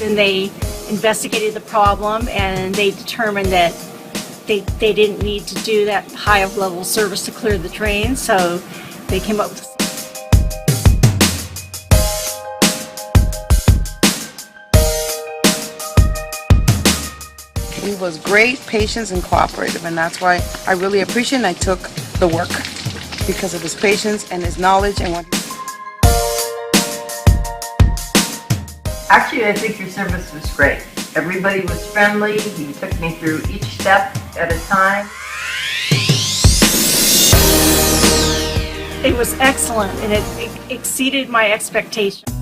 and they investigated the problem, and they determined that they didn't need to do that high of level service to clear the drain, so they came up with He was great, patient, and cooperative, and that's why I really appreciate and I took the work because of his patience and his knowledge and what. Actually, I think your service was great. Everybody was friendly. You took me through each step at a time. It was excellent, and it exceeded my expectations.